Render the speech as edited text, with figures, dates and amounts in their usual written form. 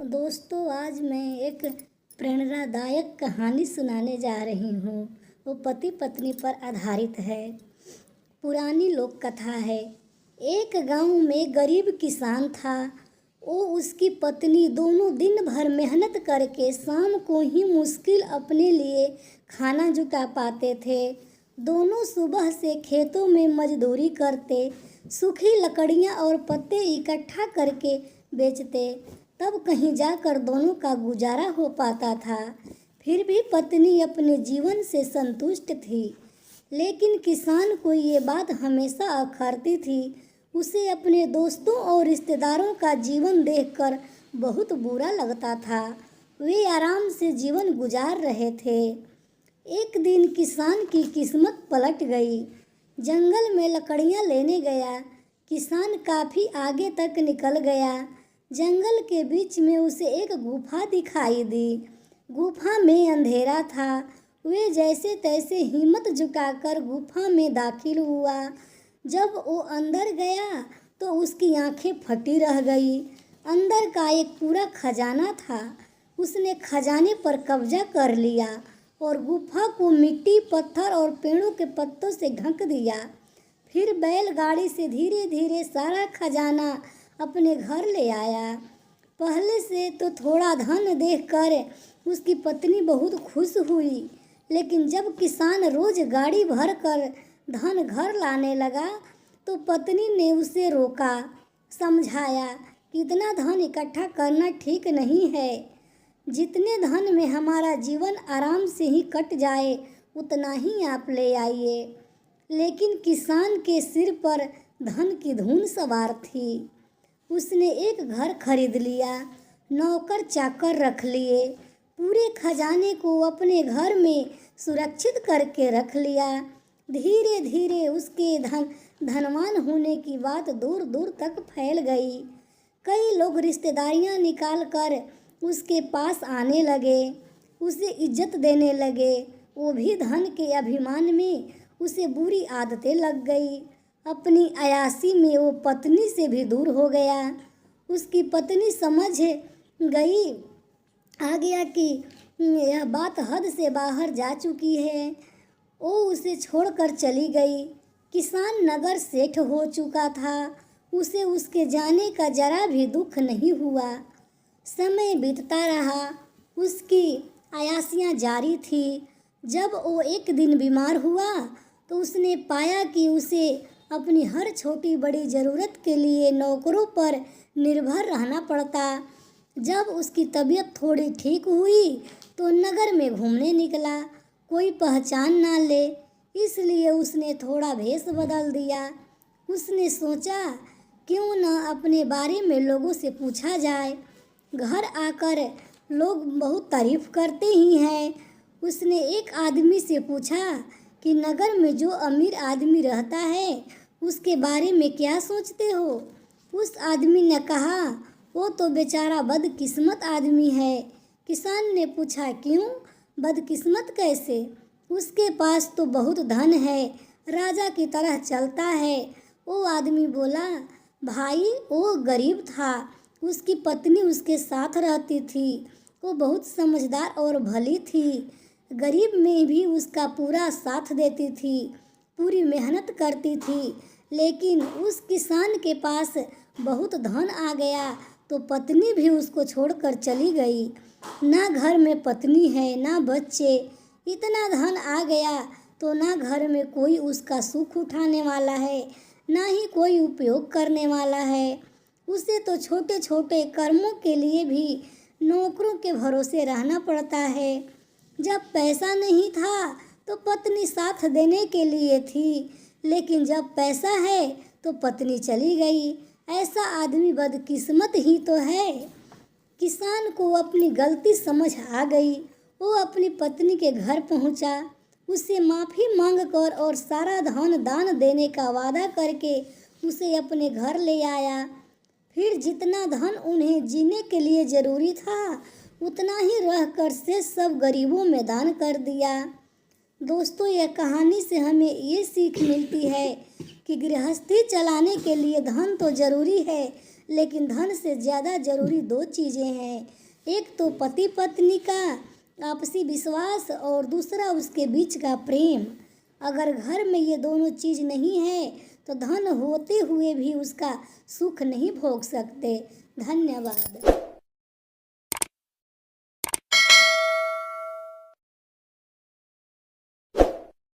दोस्तों, आज मैं एक प्रेरणादायक कहानी सुनाने जा रही हूँ। वो पति पत्नी पर आधारित है। पुरानी लोक कथा है। एक गांव में गरीब किसान था। वो उसकी पत्नी दोनों दिन भर मेहनत करके शाम को ही मुश्किल अपने लिए खाना जुटा पाते थे। दोनों सुबह से खेतों में मजदूरी करते, सूखी लकड़ियाँ और पत्ते इकट्ठा करके बेचते, तब कहीं जाकर दोनों का गुजारा हो पाता था। फिर भी पत्नी अपने जीवन से संतुष्ट थी, लेकिन किसान को ये बात हमेशा अखरती थी। उसे अपने दोस्तों और रिश्तेदारों का जीवन देखकर बहुत बुरा लगता था। वे आराम से जीवन गुजार रहे थे। एक दिन किसान की किस्मत पलट गई। जंगल में लकड़ियाँ लेने गया। किसान काफ़ी आगे तक निकल गया। जंगल के बीच में उसे एक गुफा दिखाई दी। गुफा में अंधेरा था। वे जैसे तैसे हिम्मत जुटाकर गुफा में दाखिल हुआ। जब वो अंदर गया तो उसकी आंखें फटी रह गई। अंदर का एक पूरा खजाना था। उसने खजाने पर कब्जा कर लिया और गुफा को मिट्टी, पत्थर और पेड़ों के पत्तों से ढक दिया। फिर बैलगाड़ी से धीरे धीरे सारा खजाना अपने घर ले आया। पहले से तो थोड़ा धन देखकर उसकी पत्नी बहुत खुश हुई, लेकिन जब किसान रोज गाड़ी भर कर धन घर लाने लगा तो पत्नी ने उसे रोका, समझाया कि इतना धन इकट्ठा करना ठीक नहीं है। जितने धन में हमारा जीवन आराम से ही कट जाए उतना ही आप ले आइए। लेकिन किसान के सिर पर धन की धूल सवार थी। उसने एक घर खरीद लिया, नौकर चाकर रख लिए, पूरे खजाने को अपने घर में सुरक्षित करके रख लिया। धीरे धीरे उसके धनवान होने की बात दूर दूर तक फैल गई। कई लोग रिश्तेदारियां निकाल कर उसके पास आने लगे, उसे इज्जत देने लगे। वो भी धन के अभिमान में उसे बुरी आदतें लग गई। अपनी अयाशी में वो पत्नी से भी दूर हो गया। उसकी पत्नी समझ गई आ गया कि यह बात हद से बाहर जा चुकी है। वो उसे छोड़कर चली गई। किसान नगर सेठ हो चुका था। उसे उसके जाने का जरा भी दुख नहीं हुआ। समय बीतता रहा, उसकी अयाशियाँ जारी थी। जब वो एक दिन बीमार हुआ तो उसने पाया कि उसे अपनी हर छोटी बड़ी ज़रूरत के लिए नौकरों पर निर्भर रहना पड़ता। जब उसकी तबीयत थोड़ी ठीक हुई तो नगर में घूमने निकला। कोई पहचान ना ले, इसलिए उसने थोड़ा भेष बदल दिया। उसने सोचा क्यों न अपने बारे में लोगों से पूछा जाए। घर आकर लोग बहुत तारीफ करते ही हैं। उसने एक आदमी से पूछा कि नगर में जो अमीर आदमी रहता है उसके बारे में क्या सोचते हो। उस आदमी ने कहा, वो तो बेचारा बदकिस्मत आदमी है। किसान ने पूछा, क्यों बदकिस्मत कैसे? उसके पास तो बहुत धन है, राजा की तरह चलता है। वो आदमी बोला, भाई वो गरीब था। उसकी पत्नी उसके साथ रहती थी। वो बहुत समझदार और भली थी। गरीब में भी उसका पूरा साथ देती थी, पूरी मेहनत करती थी। लेकिन उस किसान के पास बहुत धन आ गया तो पत्नी भी उसको छोड़कर चली गई। ना घर में पत्नी है, ना बच्चे। इतना धन आ गया तो ना घर में कोई उसका सुख उठाने वाला है, ना ही कोई उपयोग करने वाला है। उसे तो छोटे छोटे कर्मों के लिए भी नौकरों के भरोसे रहना पड़ता है। जब पैसा नहीं था तो पत्नी साथ देने के लिए थी, लेकिन जब पैसा है तो पत्नी चली गई। ऐसा आदमी बदकिस्मत ही तो है। किसान को अपनी गलती समझ आ गई। वो अपनी पत्नी के घर पहुंचा, उससे माफ़ी मांगकर और सारा धन दान देने का वादा करके उसे अपने घर ले आया। फिर जितना धन उन्हें जीने के लिए ज़रूरी था उतना ही रहकर से सब गरीबों में दान कर दिया। दोस्तों, यह कहानी से हमें ये सीख मिलती है कि गृहस्थी चलाने के लिए धन तो ज़रूरी है, लेकिन धन से ज़्यादा ज़रूरी दो चीज़ें हैं। एक तो पति पत्नी का आपसी विश्वास और दूसरा उसके बीच का प्रेम। अगर घर में ये दोनों चीज़ नहीं है तो धन होते हुए भी उसका सुख नहीं भोग सकते। धन्यवाद।